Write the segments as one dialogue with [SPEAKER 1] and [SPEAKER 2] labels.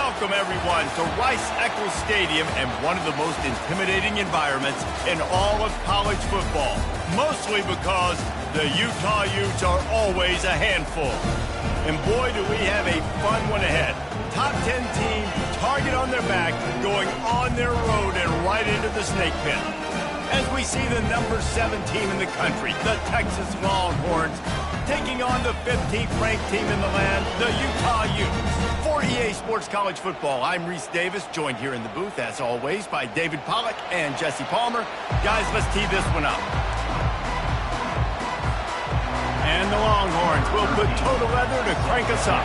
[SPEAKER 1] Welcome, everyone, to Rice-Eccles Stadium and one of the most intimidating environments in all of college football, mostly because the Utah Utes are always a handful. And boy, do we have a fun one ahead. Top 10 team, target on their back, going on their road and right into the snake pit. As we see the number 7 team in the country, the Texas Longhorns, taking on the 15th ranked team in the land, the Utah Utes. For EA Sports College Football, I'm Reese Davis, joined here in the booth, as always, by David Pollack and Jesse Palmer. Guys, let's tee this one up. And the Longhorns will put toe to leather to crank us up.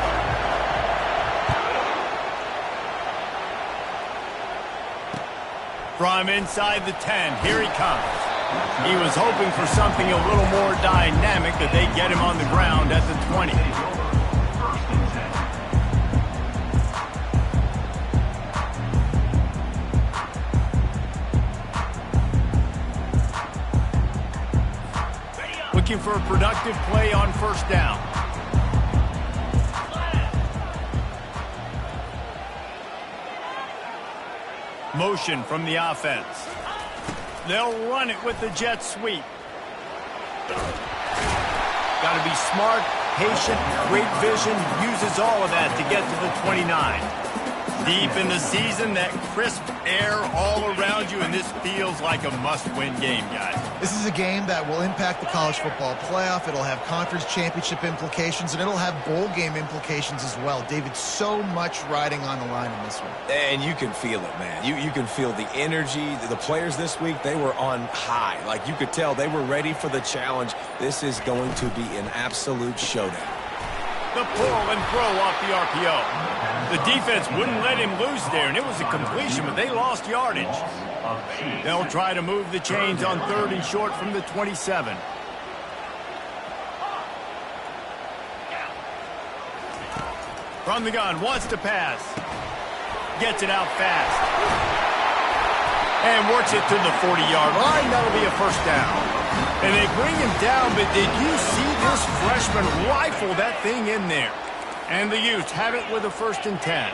[SPEAKER 1] From inside the 10, here he comes. He was hoping for something a little more dynamic, that they get him on the ground at the 20. Looking for a productive play on first down. Motion from the offense. They'll run it with the jet sweep. Got to be smart, patient, great vision, uses all of that to get to the 29. Deep in the season, that crisp air all around you, and this feels like a must-win game, guys.
[SPEAKER 2] This is a game that will impact the college football playoff. It'll have conference championship implications, and it'll have bowl game implications as well. David, so much riding on the line in this one.
[SPEAKER 3] And you can feel it, man. You can feel the energy. The players this week, they were on high. Like, you could tell they were ready for the challenge. This is going to be an absolute showdown.
[SPEAKER 1] The pull and throw off the RPO. The defense wouldn't let him loose there, and it was a completion, but they lost yardage. They'll try to move the chains on 3rd and short from the 27. From the gun, wants to pass. Gets it out fast. And works it to the 40-yard line. That'll be a first down. And they bring him down, but did you see this freshman rifle that thing in there? And the Utes have it with a 1st and 10.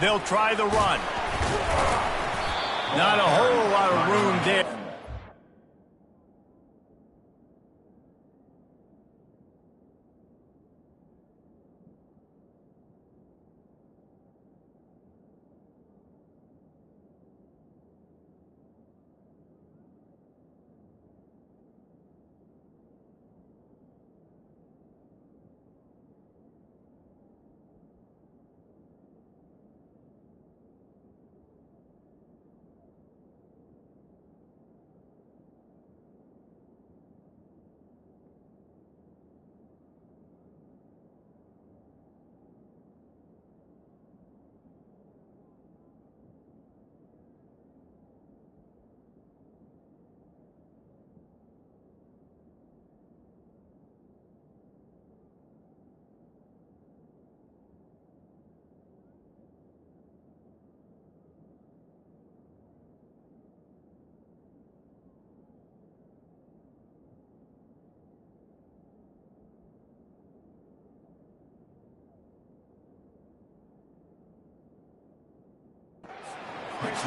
[SPEAKER 1] They'll try the run. Not a whole lot of room there.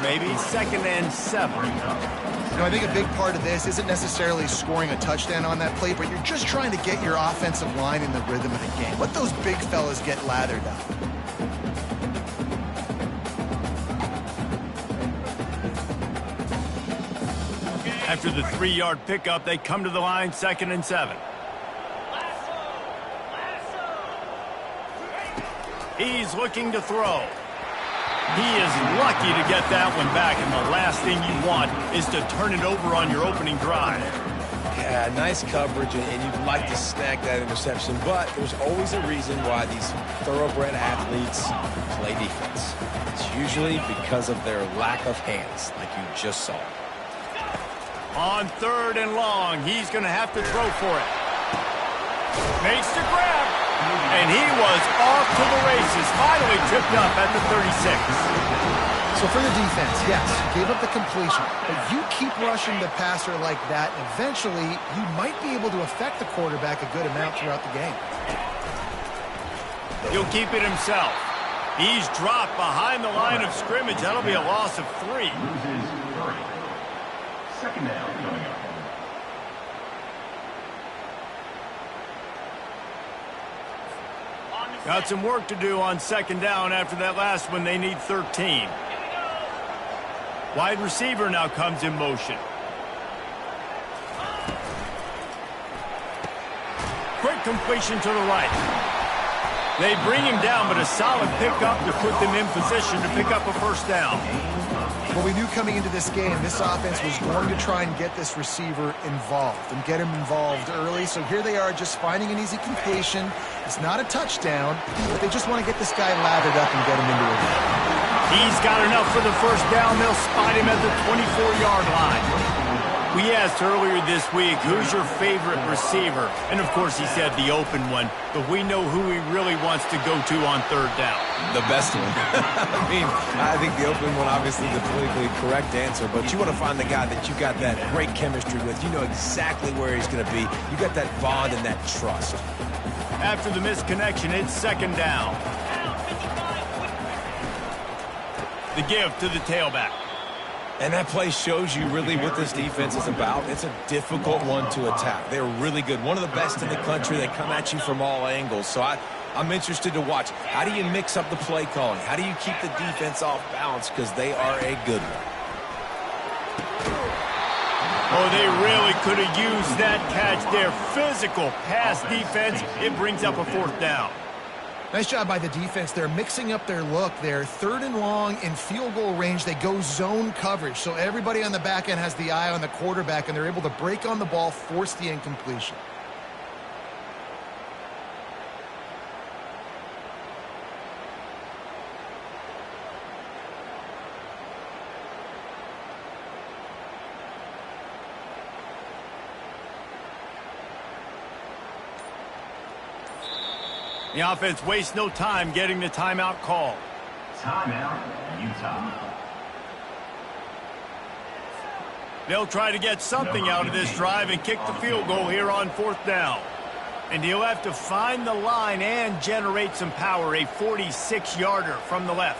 [SPEAKER 1] Maybe 2nd and 7.
[SPEAKER 2] You know, I think a big part of this isn't necessarily scoring a touchdown on that play, but you're just trying to get your offensive line in the rhythm of the game. Let those big fellas get lathered up.
[SPEAKER 1] After the 3-yard pickup, they come to the line, 2nd and 7. He's looking to throw. He is lucky to get that one back, and the last thing you want is to turn it over on your opening drive.
[SPEAKER 3] Yeah, nice coverage, and you'd like to snag that interception, but there's always a reason why these thoroughbred athletes play defense. It's usually because of their lack of hands, like you just saw.
[SPEAKER 1] On 3rd and long, he's going to have to throw for it. Makes the grab. And he was off to the races, finally tripped up at the 36.
[SPEAKER 2] So for the defense, yes, you gave up the completion, but you keep rushing the passer like that, and eventually you might be able to affect the quarterback a good amount throughout the game.
[SPEAKER 1] He'll keep it himself. He's dropped behind the line of scrimmage. That'll be a loss of 3.
[SPEAKER 4] Loses 3. Second down coming up.
[SPEAKER 1] Got some work to do on second down after that last one. They need 13. Wide receiver now comes in motion. Quick completion to the right. They bring him down, but a solid pickup to put them in position to pick up a first down.
[SPEAKER 2] Well, we knew coming into this game, this offense was going to try and get this receiver involved and get him involved early. So here they are just finding an easy completion. It's not a touchdown, but they just want to get this guy lathered up and get him into a game.
[SPEAKER 1] He's got enough for the first down. They'll spot him at the 24-yard line. We asked earlier this week, who's your favorite receiver? And, of course, he said the open one. But we know who he really wants to go to on third down.
[SPEAKER 3] The best one. I mean, I think the open one, obviously, the politically correct answer. But you want to find the guy that you got that great chemistry with. You know exactly where he's going to be. You got that bond and that trust.
[SPEAKER 1] After the misconnection, it's second down. The give to the tailback.
[SPEAKER 3] And that play shows you really what this defense is about. It's a difficult one to attack. They're really good. One of the best in the country. They come at you from all angles. So I'm interested to watch. How do you mix up the play calling? How do you keep the defense off balance? Because they are a good one.
[SPEAKER 1] Oh, they really could have used that catch there. Physical pass defense. It brings up a fourth down.
[SPEAKER 2] Nice job by the defense. They're mixing up their look. They're third and long in field goal range. They go zone coverage. So everybody on the back end has the eye on the quarterback, and they're able to break on the ball, force the incompletion.
[SPEAKER 1] The offense wastes no time getting the timeout call.
[SPEAKER 4] Timeout, Utah.
[SPEAKER 1] They'll try to get something out of this drive and kick the field goal here on fourth down. And he'll have to find the line and generate some power, a 46-yarder from the left.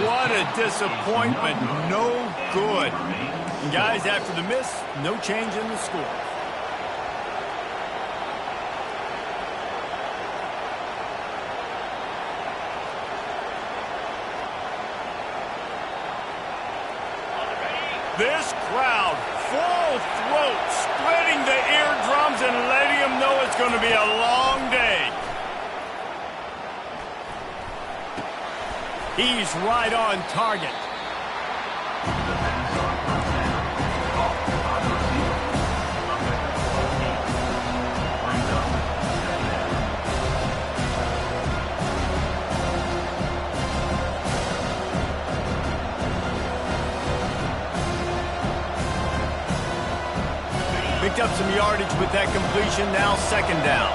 [SPEAKER 1] What a disappointment. No good. And guys, after the miss, no change in the score. This crowd, full throat, splitting the eardrums and letting them know it's going to be a long day. He's right on target. Picked up some yardage with that completion, now second down.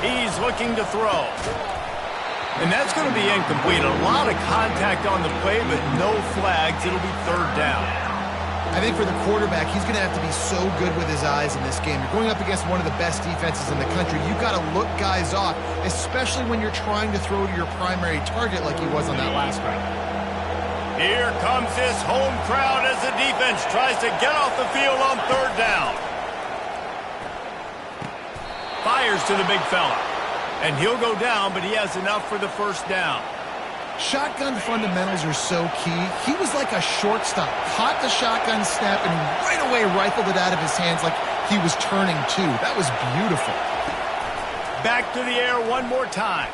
[SPEAKER 1] He's looking to throw. And that's going to be incomplete. A lot of contact on the play, but no flags. It'll be third down.
[SPEAKER 2] I think for the quarterback, he's going to have to be so good with his eyes in this game. You're going up against one of the best defenses in the country. You've got to look guys off, especially when you're trying to throw to your primary target like he was on that last one.
[SPEAKER 1] Here comes this home crowd as the defense tries to get off the field on third down. Fires to the big fella. And he'll go down, but he has enough for the first down.
[SPEAKER 2] Shotgun fundamentals are so key. He was like a shortstop. Caught the shotgun snap and right away rifled it out of his hands like he was turning two. That was beautiful.
[SPEAKER 1] Back to the air one more time.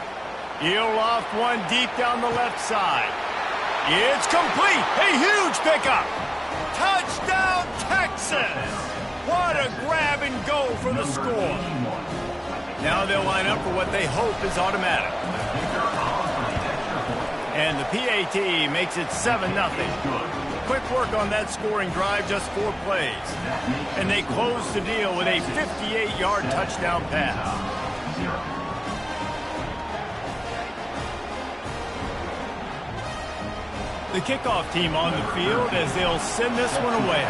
[SPEAKER 1] He'll loft one deep down the left side. It's complete. A huge pickup. Touchdown, Texas. What a grab and go for the score. Now they'll line up for what they hope is automatic. And the PAT makes it 7-0. Quick work on that scoring drive, just 4 plays. And they close the deal with a 58-yard touchdown pass. The kickoff team on the field as they'll send this one away.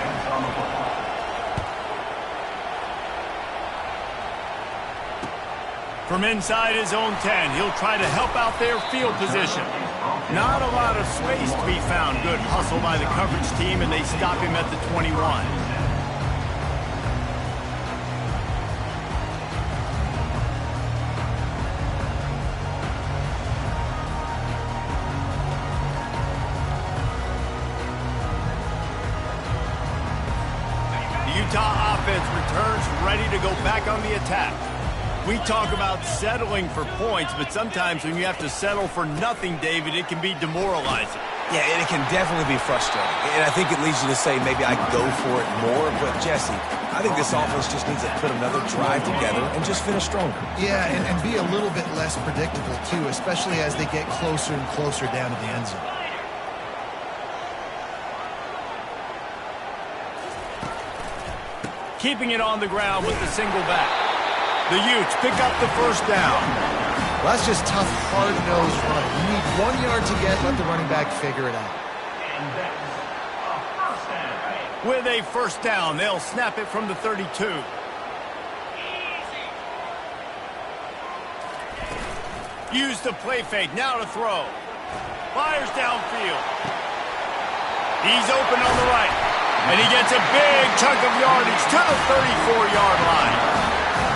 [SPEAKER 1] From inside his own 10, he'll try to help out their field position. Not a lot of space to be found. Good hustle by the coverage team, and they stop him at the 21. The Utah offense returns ready to go back on the attack. We talk about settling for points, but sometimes when you have to settle for nothing, David, it can be demoralizing.
[SPEAKER 3] Yeah, and it can definitely be frustrating. And I think it leads you to say maybe I can go for it more. But, Jesse, I think this offense just needs to put another drive together and just finish stronger.
[SPEAKER 2] Yeah, and be a little bit less predictable, too, especially as they get closer and closer down to the end zone.
[SPEAKER 1] Keeping it on the ground with the single back. The Utes pick up the first down.
[SPEAKER 2] Well, that's just tough, hard-nosed running. You need 1 yard to get, let the running back figure it out.
[SPEAKER 1] With a first down, they'll snap it from the 32. Use the play fake, now to throw. Fires downfield. He's open on the right. And he gets a big chunk of yardage to the 34-yard line.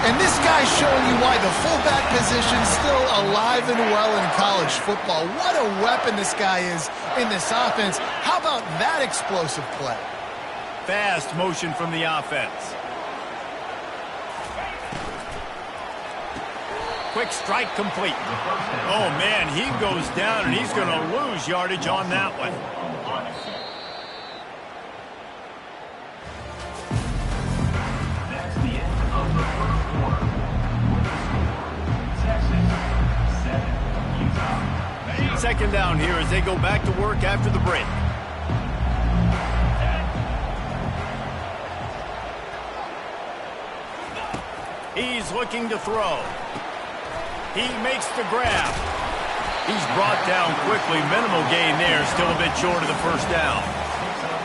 [SPEAKER 2] And this guy's showing you why the fullback position's still alive and well in college football. What a weapon this guy is in this offense. How about that explosive play?
[SPEAKER 1] Fast motion from the offense. Quick strike complete. Oh, man, he goes down, and he's going to lose yardage on that one. Second down here as they go back to work after the break. He's looking to throw. He makes the grab. He's brought down quickly. Minimal gain there, still a bit short of the first down.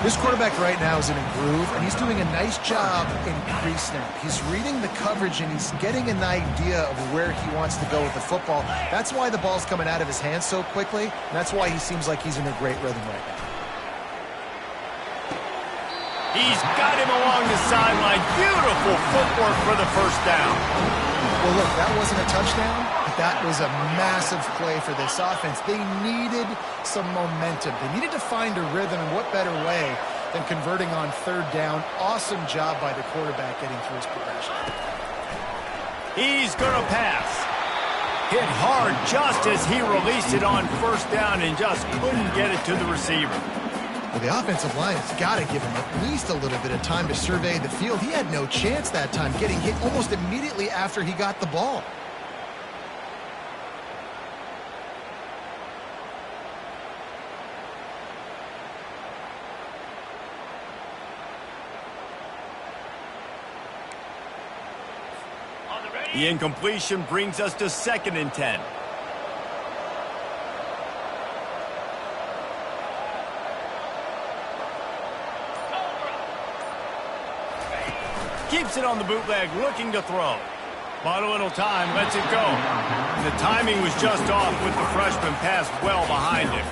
[SPEAKER 2] This quarterback right now is in a groove, and he's doing a nice job in pre-snap. He's reading the coverage, and he's getting an idea of where he wants to go with the football. That's why the ball's coming out of his hands so quickly, and that's why he seems like he's in a great rhythm right now.
[SPEAKER 1] He's got him along the sideline. Beautiful footwork for the first down.
[SPEAKER 2] Well, look, that wasn't a touchdown, but that was a massive play for this offense. They needed some momentum. They needed to find a rhythm, and what better way than converting on third down. Awesome job by the quarterback getting through his progression.
[SPEAKER 1] He's going to pass. Hit hard just as he released it on first down and just couldn't get it to the receiver.
[SPEAKER 2] Well, the offensive line has got to give him at least a little bit of time to survey the field. He had no chance that time, getting hit almost immediately after he got the ball.
[SPEAKER 1] The incompletion brings us to 2nd and 10. Keeps it on the bootleg, looking to throw. Bought a little time, lets it go. And the timing was just off with the freshman pass well behind him.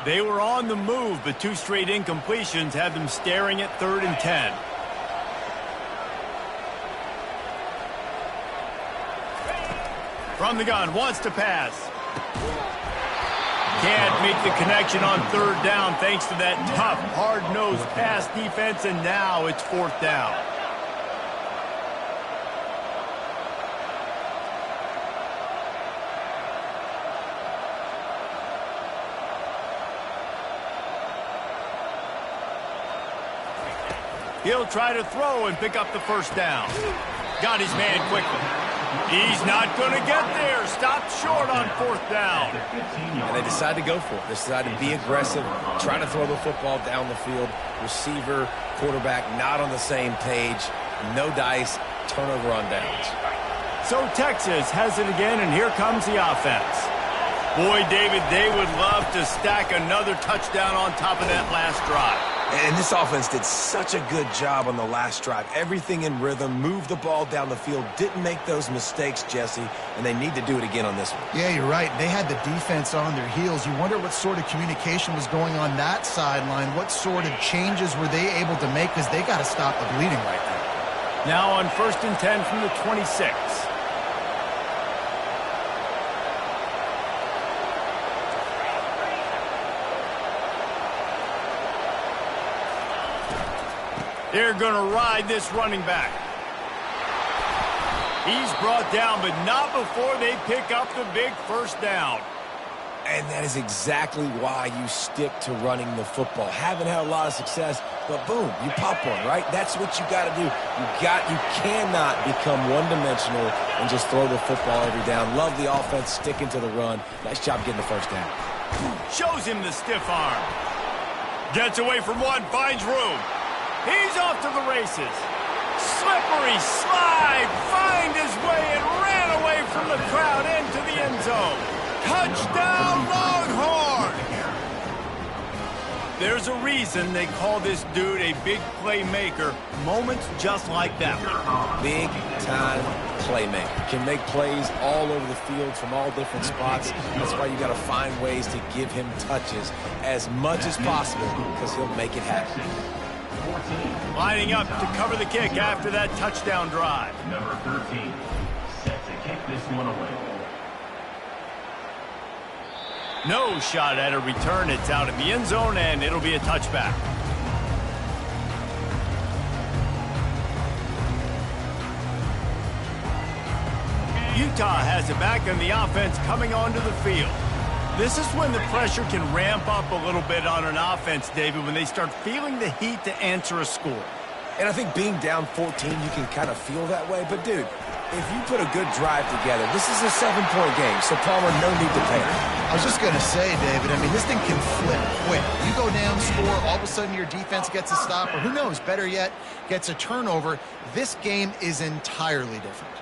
[SPEAKER 1] They were on the move, but 2 straight incompletions had them staring at 3rd and 10. From the gun, wants to pass. Can't make the connection on 3rd down thanks to that tough, hard-nosed pass defense, and now it's 4th down. He'll try to throw and pick up the first down. Got his man quickly. He's not going to get there. Stopped short on 4th down.
[SPEAKER 3] And they decide to go for it. They decide to be aggressive, try to throw the football down the field. Receiver, quarterback not on the same page. No dice, turnover on downs.
[SPEAKER 1] So Texas has it again, and here comes the offense. Boy, David, they would love to stack another touchdown on top of that last drive.
[SPEAKER 3] And this offense did such a good job on the last drive. Everything in rhythm, moved the ball down the field, didn't make those mistakes, Jesse, and they need to do it again on this one.
[SPEAKER 2] Yeah, you're right. They had the defense on their heels. You wonder what sort of communication was going on that sideline. What sort of changes were they able to make, because they got to stop the bleeding right now.
[SPEAKER 1] Now on 1st and 10 from the 26. They're going to ride this running back. He's brought down, but not before they pick up the big first down.
[SPEAKER 3] And that is exactly why you stick to running the football. Haven't had a lot of success, but boom, you pop one, right? That's what you got to do. You cannot become one-dimensional and just throw the football every down. Love the offense, sticking to the run. Nice job getting the first down.
[SPEAKER 1] Shows him the stiff arm. Gets away from one, finds room. He's off to the races. Slippery slide, find his way and ran away from the crowd into the end zone. Touchdown, Longhorn! There's a reason they call this dude a big playmaker. Moments just like that.
[SPEAKER 3] Big-time playmaker. Can make plays all over the field from all different spots. That's why you got to find ways to give him touches as much as possible, because he'll make it happen.
[SPEAKER 1] Lining up to cover the kick after that touchdown drive.
[SPEAKER 4] Number 13, set to kick this one away.
[SPEAKER 1] No shot at a return. It's out in the end zone, and it'll be a touchback. Utah has it back, and the offense coming onto the field. This is when the pressure can ramp up a little bit on an offense, David, when they start feeling the heat to answer a score.
[SPEAKER 3] And I think being down 14, you can kind of feel that way. But, dude, if you put a good drive together, this is a 7-point game, so Palmer, no need to panic.
[SPEAKER 2] I was just going to say, David, I mean, this thing can flip quick. You go down, score, all of a sudden your defense gets a stop, or who knows, better yet, gets a turnover. This game is entirely different.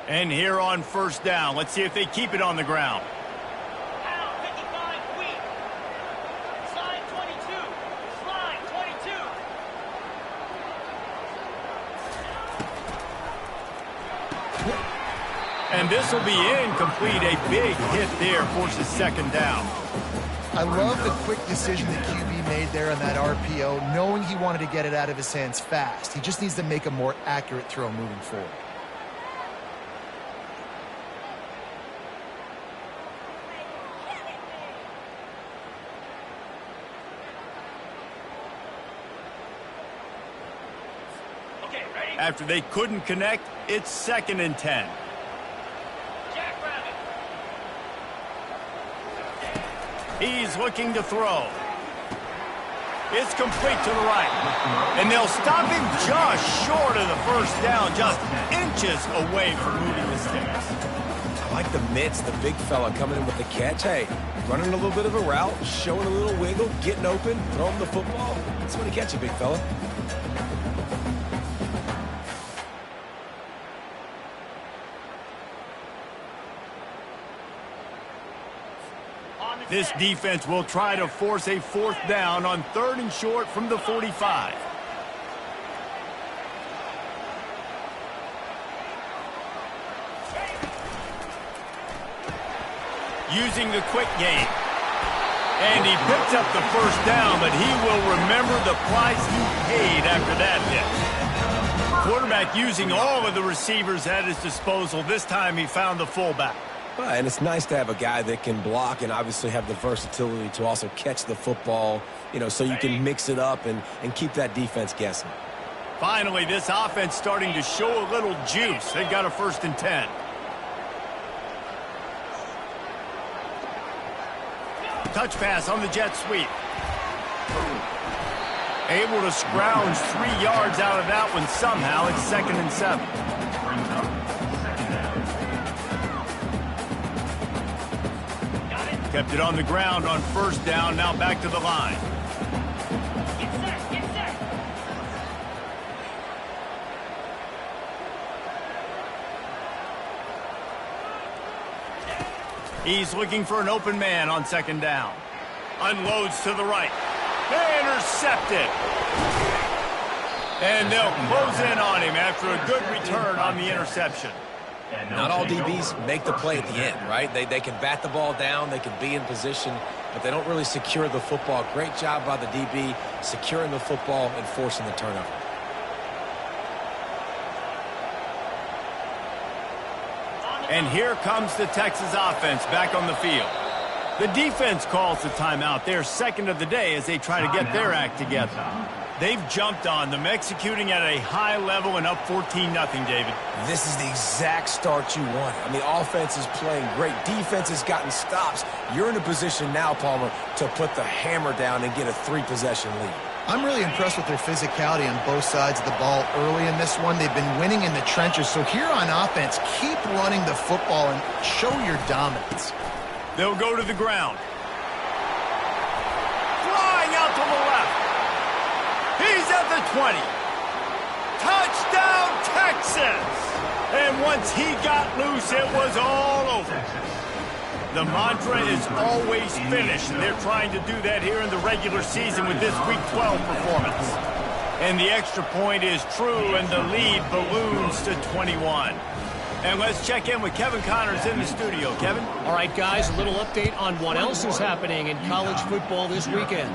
[SPEAKER 1] And here on 1st down, let's see if they keep it on the ground. And this will be incomplete. A big hit there, forces 2nd down.
[SPEAKER 2] I love the quick decision that QB made there on that RPO, knowing he wanted to get it out of his hands fast. He just needs to make a more accurate throw moving forward.
[SPEAKER 1] After they couldn't connect, it's 2nd and 10. He's looking to throw. It's complete to the right. And they'll stop him just short of the first down, just inches away from moving the sticks.
[SPEAKER 3] I like the mitts, the big fella coming in with the catch. Hey, running a little bit of a route, showing a little wiggle, getting open, throwing the football. That's when he catch you, big fella.
[SPEAKER 1] This defense will try to force a 4th down on 3rd and short from the 45. Using the quick game. And he picks up the first down, but he will remember the price he paid after that hit. Quarterback using all of the receivers at his disposal. This time he found the fullback.
[SPEAKER 3] And it's nice to have a guy that can block and obviously have the versatility to also catch the football, you know, so you can mix it up and keep that defense guessing.
[SPEAKER 1] Finally, this offense starting to show a little juice. They've got a 1st and 10. Touch pass on the jet sweep. Able to scrounge 3 yards out of that one somehow. It's 2nd and 7.
[SPEAKER 4] Brings up second down.
[SPEAKER 1] Kept it on the ground on 1st down. Now back to the line. He's looking for an open man on 2nd down. Unloads to the right. Intercepted. And they'll close in on him after a good return on the interception.
[SPEAKER 3] Not all DBs make the play at the end, right? They can bat the ball down, they can be in position, but they don't really secure the football. Great job by the DB securing the football and forcing the turnover.
[SPEAKER 1] And here comes the Texas offense back on the field. The defense calls the timeout. They're 2nd of the day as they try to get their act together. They've jumped on them, executing at a high level and up 14-0, David.
[SPEAKER 3] This is the exact start you want. I mean, offense is playing great. Defense has gotten stops. You're in a position now, Palmer, to put the hammer down and get a 3-possession lead.
[SPEAKER 2] I'm really impressed with their physicality on both sides of the ball early in this one. They've been winning in the trenches. So here on offense, keep running the football and show your dominance.
[SPEAKER 1] They'll go to the ground. Flying out to the left. He's at the 20. Touchdown, Texas! And once he got loose, it was all over. The mantra is always finish, and they're trying to do that here in the regular season with this Week 12 performance. And the extra point is true, and the lead balloons to 21. And let's check in with Kevin Connors in the studio. Kevin?
[SPEAKER 5] All right, guys, a little update on what else is happening in college football this weekend.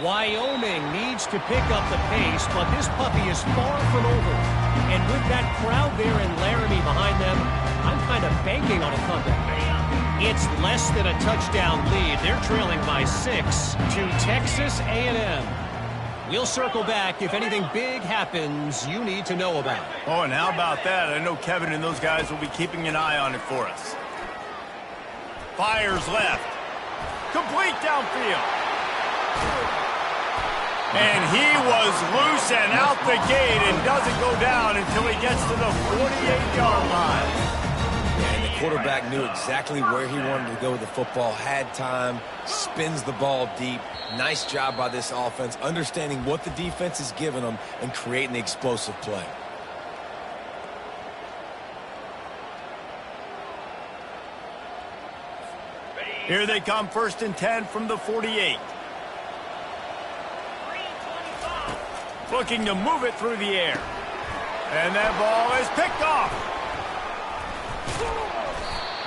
[SPEAKER 5] Wyoming needs to pick up the pace, but this puppy is far from over. And with that crowd there in Laramie behind them, I'm kind of banking on a comeback. It's less than a touchdown lead. They're trailing by 6 to Texas A&M. We'll circle back if anything big happens you need to know about.
[SPEAKER 1] Oh, and how about that? I know Kevin and those guys will be keeping an eye on it for us. Fires left. Complete downfield. And he was loose and out the gate and doesn't go down until he gets to the 48-yard line.
[SPEAKER 3] And the quarterback knew exactly where he wanted to go with the football, had time, spins the ball deep. Nice job by this offense, understanding what the defense is giving them and creating the explosive play.
[SPEAKER 1] Here they come, 1st and 10 from the 48. Looking to move it through the air. And that ball is picked off.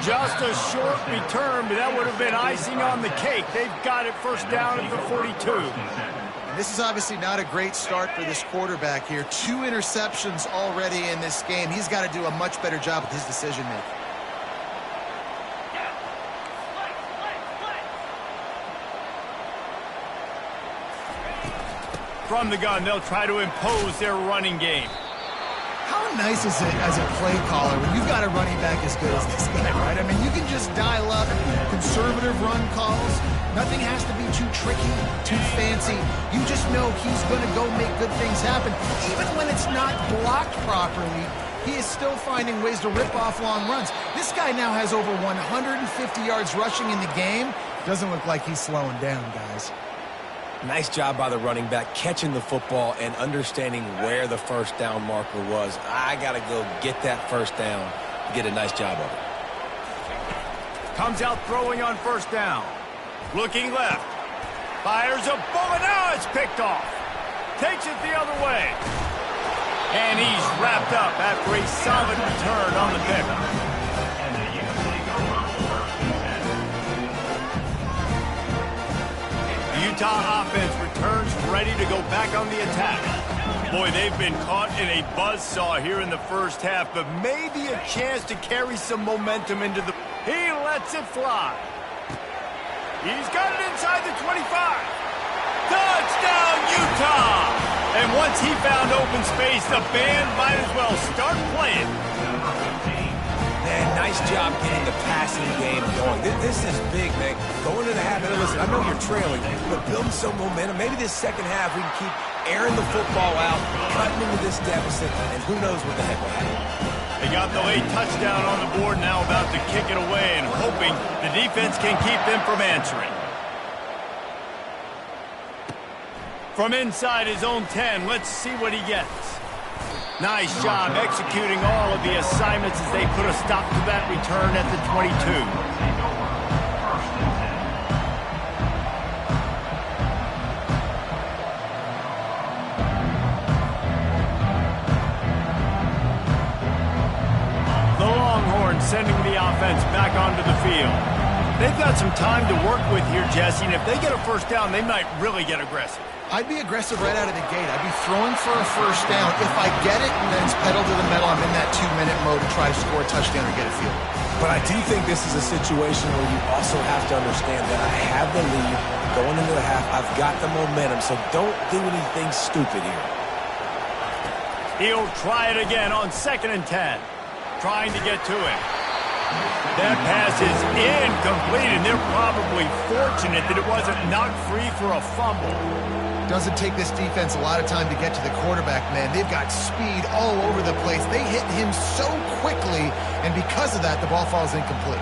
[SPEAKER 1] Just a short return, but that would have been icing on the cake. They've got it 1st down at the 42.
[SPEAKER 2] And this is obviously not a great start for this quarterback here. 2 interceptions already in this game. He's got to do a much better job with his decision-making.
[SPEAKER 1] From the gun, they'll try to impose their running game.
[SPEAKER 2] How nice is it as a play caller when you've got a running back as good as this guy, right? I mean, you can just dial up conservative run calls. Nothing has to be too tricky, too fancy. You just know he's going to go make good things happen. Even when it's not blocked properly, he is still finding ways to rip off long runs. This guy now has over 150 yards rushing in the game. Doesn't look like he's slowing down, guys.
[SPEAKER 3] Nice job by the running back, catching the football and understanding where the 1st down marker was. I got to go get that 1st down. Get a nice job of it.
[SPEAKER 1] Comes out throwing on 1st down. Looking left. Fires a bullet. Now it's picked off. Takes it the other way. And he's wrapped up after a solid return on the pick. Utah offense returns ready to go back on the attack. Boy, they've been caught in a buzzsaw here in the 1st half, but maybe a chance to carry some momentum into the... He lets it fly. He's got it inside the 25. Touchdown, Utah! And once he found open space, the band might as well start playing.
[SPEAKER 3] They man, nice job getting the passing game going. This is big, man. Going to the half, and listen, I know you're trailing, but building some momentum. Maybe this second half we can keep airing the football out, cutting into this deficit, and who knows what the heck will happen.
[SPEAKER 1] They got the late touchdown on the board, now about to kick it away and hoping the defense can keep them from answering. From inside his own 10, let's see what he gets. Nice job executing all of the assignments as they put a stop to that return at the 22. Sending the offense back onto the field. They've got some time to work with here, Jesse, and if they get a first down, they might really get aggressive.
[SPEAKER 2] I'd be aggressive right out of the gate. I'd be throwing for a first down. If I get it, then it's pedal to the metal. I'm in that 2-minute mode to try to score a touchdown or get a field.
[SPEAKER 3] But I do think this is a situation where you also have to understand that I have the lead going into the half. I've got the momentum, so don't do anything stupid here.
[SPEAKER 1] He'll try it again on 2nd and 10. Trying to get to it. That pass is incomplete, and they're probably fortunate that it wasn't knocked free for a fumble.
[SPEAKER 2] Doesn't take this defense a lot of time to get to the quarterback, man. They've got speed all over the place. They hit him so quickly, and because of that, the ball falls incomplete.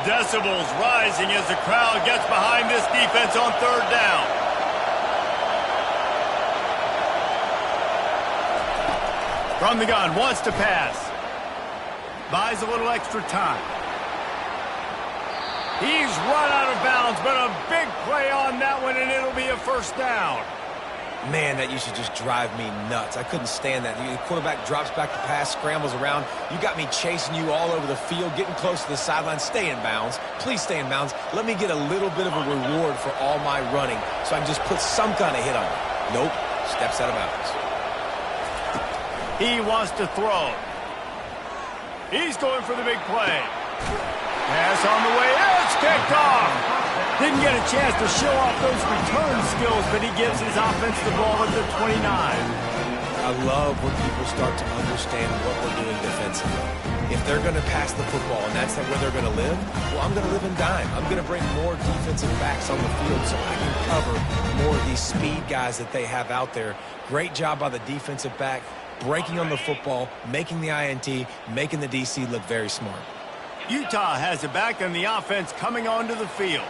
[SPEAKER 1] Decibels rising as the crowd gets behind this defense on 3rd down. From the gun, wants to pass. Buys a little extra time. He's run out of bounds, but a big play on that one, and it'll be a first down.
[SPEAKER 3] Man, that used to just drive me nuts. I couldn't stand that. The quarterback drops back the pass, scrambles around. You got me chasing you all over the field, getting close to the sideline. Stay in bounds. Please stay in bounds. Let me get a little bit of a reward for all my running so I can just put some kind of hit on it. Nope. Steps out of bounds.
[SPEAKER 1] He wants to throw. He's going for the big play. Pass on the way. It's kicked off. Didn't get a chance to show off those return skills, but he gives his offense the ball at the 29.
[SPEAKER 3] I love when people start to understand what we're doing defensively. If they're going to pass the football and that's where they're going to live, well, I'm going to live in dime. I'm going to bring more defensive backs on the field so I can cover more of these speed guys that they have out there. Great job by the defensive back, breaking on the football, making the INT, making the DC look very smart.
[SPEAKER 1] Utah has it back and the offense coming onto the field.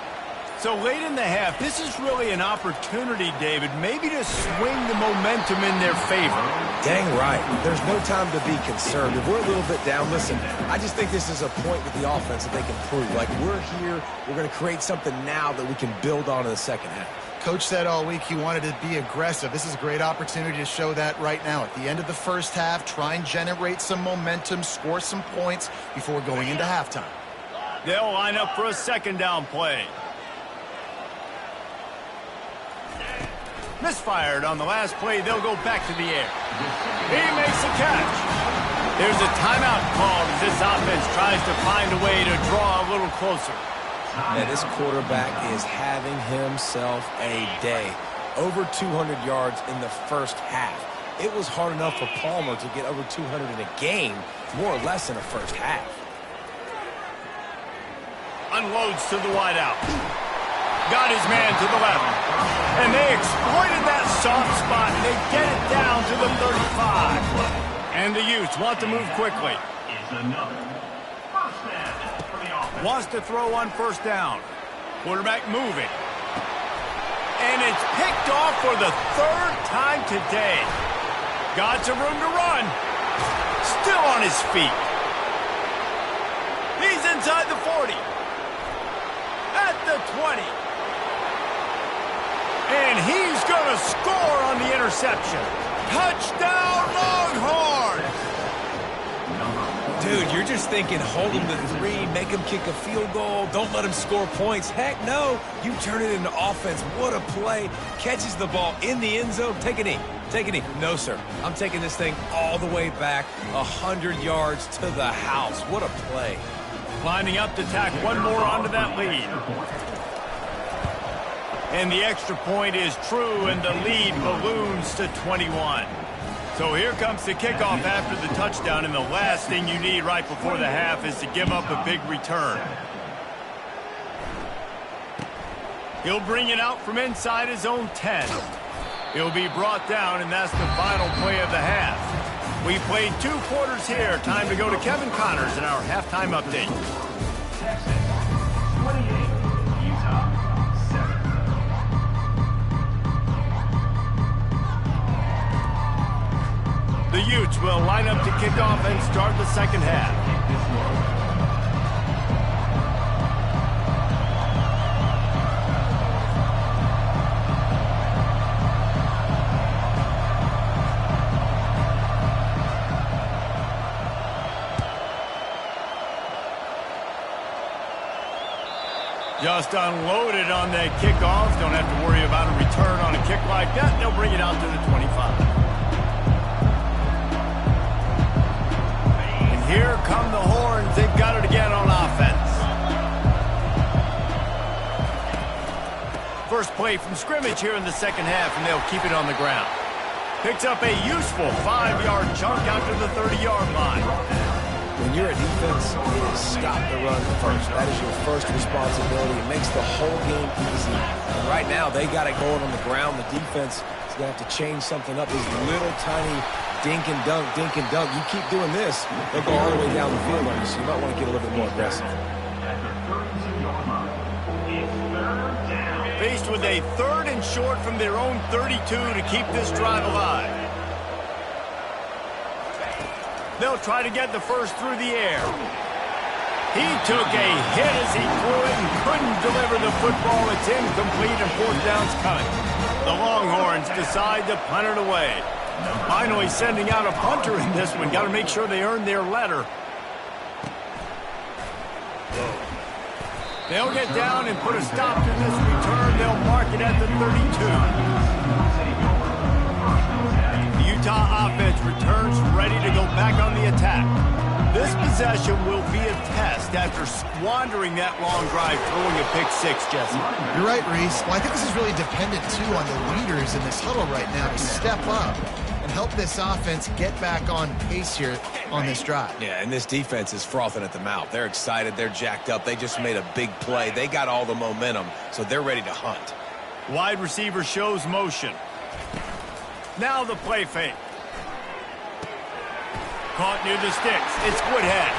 [SPEAKER 1] So late in the half, this is really an opportunity, David, maybe to swing the momentum in their favor.
[SPEAKER 3] Dang right. There's no time to be concerned. If we're a little bit down, listen, I just think this is a point with the offense that they can prove. Like, we're here, we're going to create something now that we can build on in the second half.
[SPEAKER 2] Coach said all week he wanted to be aggressive. This is a great opportunity to show that right now. At the end of the first half, try and generate some momentum, score some points before going into halftime.
[SPEAKER 1] They'll line up for a 2nd down play. Misfired on the last play. They'll go back to the air. He makes a catch. There's a timeout called as this offense tries to find a way to draw a little closer.
[SPEAKER 3] Now, this quarterback is having himself a day. Over 200 yards in the first half. It was hard enough for Palmer to get over 200 in a game, more or less in the first half.
[SPEAKER 1] Unloads to the wideout. Got his man to the left. And they exploited that soft spot. They get it down to the 35. And the Utes want to move quickly. Wants to throw on 1st down. Quarterback moving. And it's picked off for the 3rd time today. Got some room to run. Still on his feet. He's inside the 40. At the 20. And he's going to score on the interception. Touchdown, Longhorns!
[SPEAKER 3] Dude, you're just thinking, hold him to 3, make him kick a field goal, don't let him score points. Heck no, you turn it into offense. What a play. Catches the ball in the end zone. Take a knee. Take a knee. No, sir. I'm taking this thing all the way back, 100 yards to the house. What a play.
[SPEAKER 1] Lining up to tack one more onto that lead. And the extra point is true, and the lead balloons to 21. So here comes the kickoff after the touchdown, and the last thing you need right before the half is to give up a big return. He'll bring it out from inside his own 10. He'll be brought down, and that's the final play of the half. We played 2 quarters here. Time to go to Kevin Connors in our halftime update.
[SPEAKER 4] Texas, 28. Utah, 7.
[SPEAKER 1] The Utes will line up to kick off and start the second half. Just unloaded on that kickoff. Don't have to worry about a return on a kick like that. They'll bring it out to the 25. And here come the horns. They've got it again on offense. First play from scrimmage here in the second half, and they'll keep it on the ground. Picks up a useful 5-yard chunk out to the 30-yard line.
[SPEAKER 3] When you're a defense, it is stop the run first. That is your first responsibility. It makes the whole game easy. And right now, they got it going on the ground. The defense is going to have to change something up. These little tiny dink and dunk, dink and dunk. You keep doing this, they'll go all the way down the field on you, so you might want to get a little bit more aggressive.
[SPEAKER 1] Faced with a 3rd and short from their own 32 to keep this drive alive. They'll try to get the first through the air. He took a hit as he threw it and couldn't deliver the football. It's incomplete and 4th down's coming. The Longhorns decide to punt it away. Finally sending out a punter in this one. Got to make sure they earn their letter. They'll get down and put a stop to this return. They'll mark it at the 32. Utah offense returns ready to go back on the attack. This possession will be a test after squandering that long drive throwing a pick 6, Jesse.
[SPEAKER 2] You're right, Reese. Well, I think this is really dependent, too, on the leaders in this huddle right now to step up and help this offense get back on pace here on this drive.
[SPEAKER 3] Yeah, and this defense is frothing at the mouth. They're excited. They're jacked up. They just made a big play. They got all the momentum, so they're ready to hunt.
[SPEAKER 1] Wide receiver shows motion. Now the play fake. Caught near the sticks. It's Woodhead.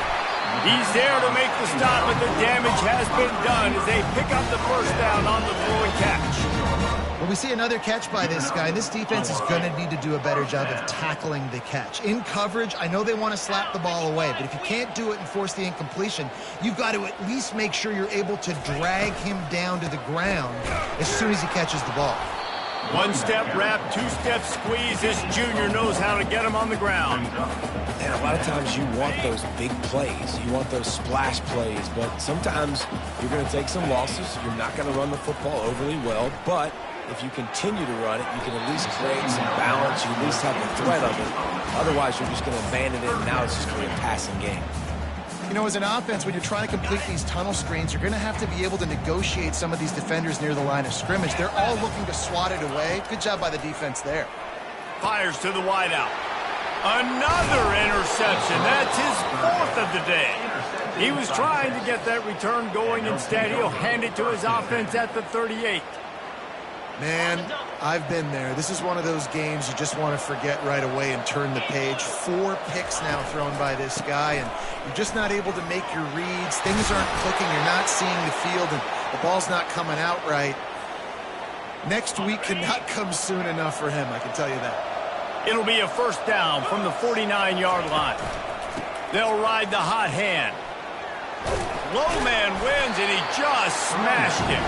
[SPEAKER 1] He's there to make the stop, but the damage has been done as they pick up the first down on the throw and catch.
[SPEAKER 2] Well, we see another catch by this guy. This defense is going to need to do a better job of tackling the catch. In coverage, I know they want to slap the ball away, but if you can't do it and force the incompletion, you've got to at least make sure you're able to drag him down to the ground as soon as he catches the ball.
[SPEAKER 1] 1-step wrap, 2-step squeeze. This junior knows how to get him on the ground.
[SPEAKER 3] And a lot of times you want those big plays. You want those splash plays. But sometimes you're going to take some losses. You're not going to run the football overly well. But if you continue to run it, you can at least create some balance. You at least have the threat of it. Otherwise, you're just going to abandon it, and now it's just going to be a passing game.
[SPEAKER 2] You know, as an offense, when you're trying to complete these tunnel screens, you're going to have to be able to negotiate some of these defenders near the line of scrimmage. They're all looking to swat it away. Good job by the defense there.
[SPEAKER 1] Fires to the wideout. Another interception. That's his 4th of the day. He was trying to get that return going. Instead, he'll hand it to his offense at the 38.
[SPEAKER 2] Man, I've been there. This is one of those games you just want to forget right away and turn the page. 4 picks now thrown by this guy, and you're just not able to make your reads. Things aren't clicking. You're not seeing the field, and the ball's not coming out right. Next week cannot come soon enough for him, I can tell you that.
[SPEAKER 1] It'll be a first down from the 49-yard line. They'll ride the hot hand. Low man wins, and he just smashed him.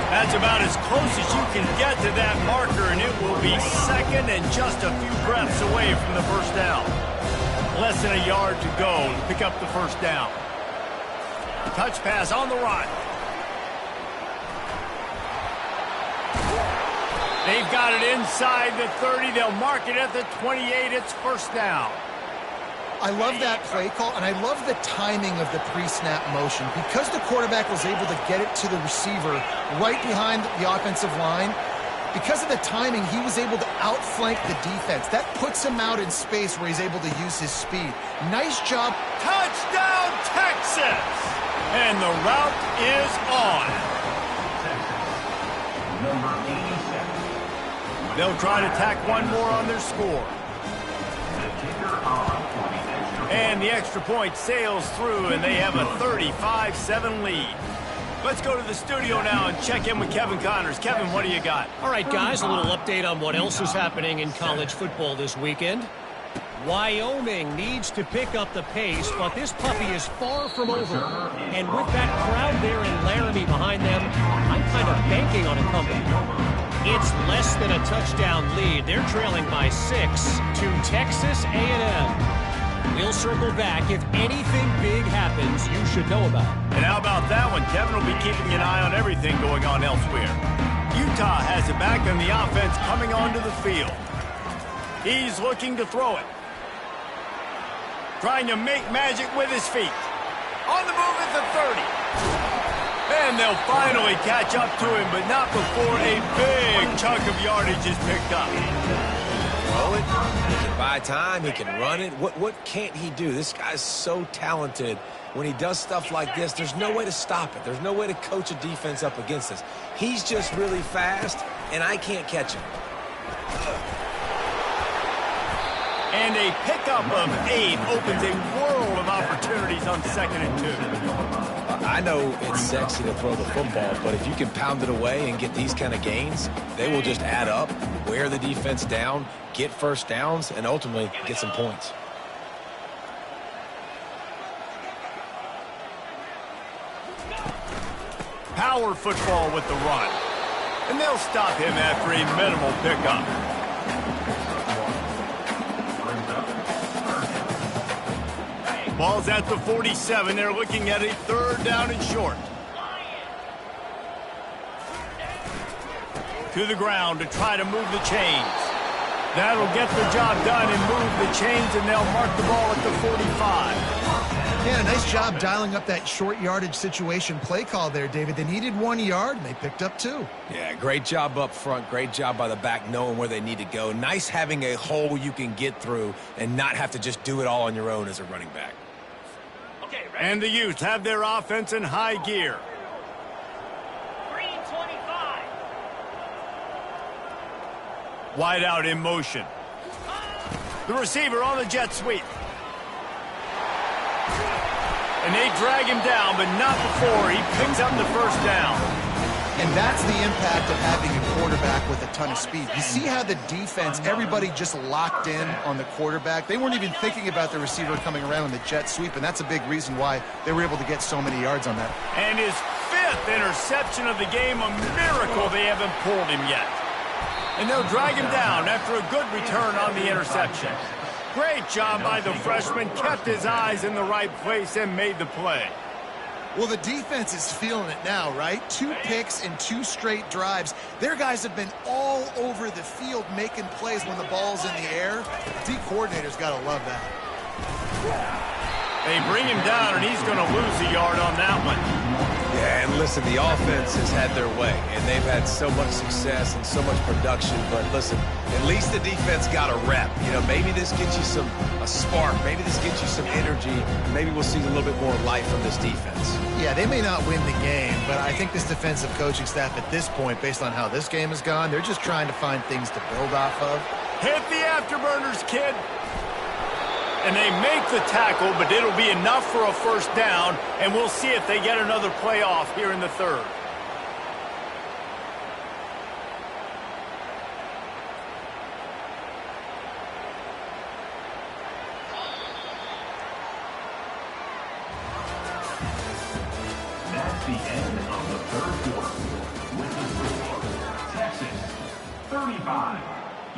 [SPEAKER 1] That's about as close as you can get to that marker, and it will be 2nd and just a few breaths away from the first down. Less than a yard to go to pick up the first down. Touch pass on the run. They've got it inside the 30. They'll mark it at the 28. It's first down.
[SPEAKER 2] I love that play call, and I love the timing of the pre-snap motion. Because the quarterback was able to get it to the receiver right behind the offensive line, because of the timing, he was able to outflank the defense. That puts him out in space where he's able to use his speed. Nice job.
[SPEAKER 1] Touchdown, Texas! And the route is on.
[SPEAKER 4] Number 87.
[SPEAKER 1] They'll try to tack one more on their score.
[SPEAKER 4] The kicker on for the extra point.
[SPEAKER 1] And the extra point sails through, and they have a 35-7 lead. Let's go to the studio now and check in with Kevin Connors. Kevin, what do you got?
[SPEAKER 5] All right, guys, a little update on what else is happening in college football this weekend. Wyoming needs to pick up the pace, but this puppy is far from over. And with that crowd there in Laramie behind them, I'm kind of banking on a comeback. It's less than a touchdown lead. They're trailing by 6 to Texas A&M. We'll circle back. If anything big happens, you should know about it.
[SPEAKER 1] And how about that one? Kevin will be keeping an eye on everything going on elsewhere. Utah has it back on the offense coming onto the field. He's looking to throw it. Trying to make magic with his feet. On the move at the 30. And they'll finally catch up to him, but not before a big chunk of yardage is picked up.
[SPEAKER 3] Throw it. He can buy time. He can run it. What can't he do? This guy's so talented. When he does stuff like this, there's no way to stop it. There's no way to coach a defense up against this. He's just really fast, and I can't catch him.
[SPEAKER 1] And a pickup of 8 opens a world of opportunities on 2nd and 2.
[SPEAKER 3] I know it's sexy to throw the football, but if you can pound it away and get these kind of gains, they will just add up, wear the defense down, get first downs, and ultimately get some points.
[SPEAKER 1] Power football with the run. And they'll stop him after a minimal pickup. Ball's at the 47. They're looking at a 3rd down and short. To the ground to try to move the chains. That'll get the job done and move the chains, and they'll mark the ball at the 45.
[SPEAKER 2] Yeah, nice job dialing up that short yardage situation play call there, David. They needed 1 yard, and they picked up 2.
[SPEAKER 3] Yeah, great job up front. Great job by the back knowing where they need to go. Nice having a hole you can get through and not have to just do it all on your own as a running back.
[SPEAKER 1] And the Utes have their offense in high gear.
[SPEAKER 5] Green 25.
[SPEAKER 1] Wide out in motion. The receiver on the jet sweep. And they drag him down, but not before he picks up the 1st down.
[SPEAKER 2] And that's the impact of having a quarterback with a ton of speed. You see how the defense, everybody just locked in on the quarterback. They weren't even thinking about the receiver coming around on the jet sweep, and that's a big reason why they were able to get so many yards on that.
[SPEAKER 1] And his 5th interception of the game, a miracle they haven't pulled him yet. And they'll drag him down after a good return on the interception. Great job by the freshman, kept his eyes in the right place and made the play.
[SPEAKER 2] Well, the defense is feeling it now, right? 2 picks in 2 straight drives. Their guys have been all over the field making plays when the ball's in the air. D coordinator's got to love that.
[SPEAKER 1] They bring him down, and he's going to lose a yard on that one.
[SPEAKER 3] Yeah, and listen, the offense has had their way, and they've had so much success and so much production. But listen, at least the defense got a rep. You know, maybe this gets you a spark. Maybe this gets you some energy. Maybe we'll see a little bit more life from this defense.
[SPEAKER 2] Yeah, they may not win the game, but I think this defensive coaching staff at this point, based on how this game has gone, they're just trying to find things to build off of.
[SPEAKER 1] Hit the afterburners, kid. And they make the tackle, but it'll be enough for a 1st down, and we'll see if they get another play off here in the 3rd.
[SPEAKER 4] That's the end of the 3rd quarter. With the score, Texas 35,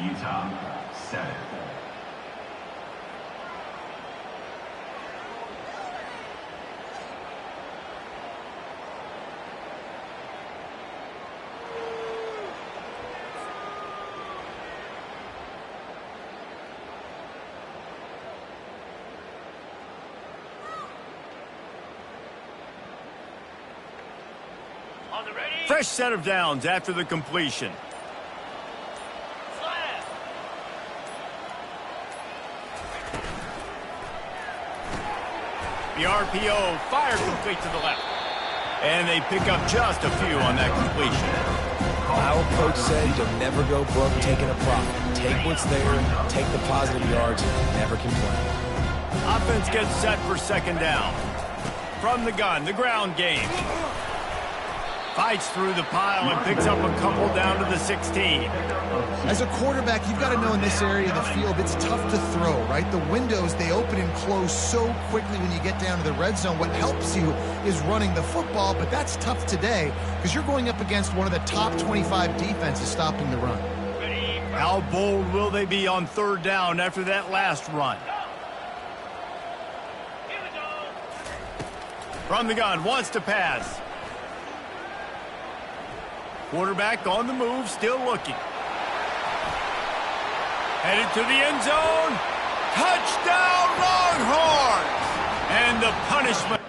[SPEAKER 4] Utah 7.
[SPEAKER 1] Fresh set of downs after the completion. The RPO fired complete to the left. And they pick up just a few on that completion.
[SPEAKER 3] Our coach said you'll never go broke taking a profit. Take what's there, take the positive yards, and never complain.
[SPEAKER 1] Offense gets set for second down. From the gun, the ground game. Fights through the pile and picks up a couple down to the 16.
[SPEAKER 2] As a quarterback, you've got to know in this area of the field, it's tough to throw, right? The windows, they open and close so quickly when you get down to the red zone. What helps you is running the football, but that's tough today because you're going up against one of the top 25 defenses stopping the run.
[SPEAKER 1] How bold will they be on third down after that last run? From the gun, wants to pass. Quarterback on the move, still looking. Headed to the end zone. Touchdown, Longhorns! And the punishment.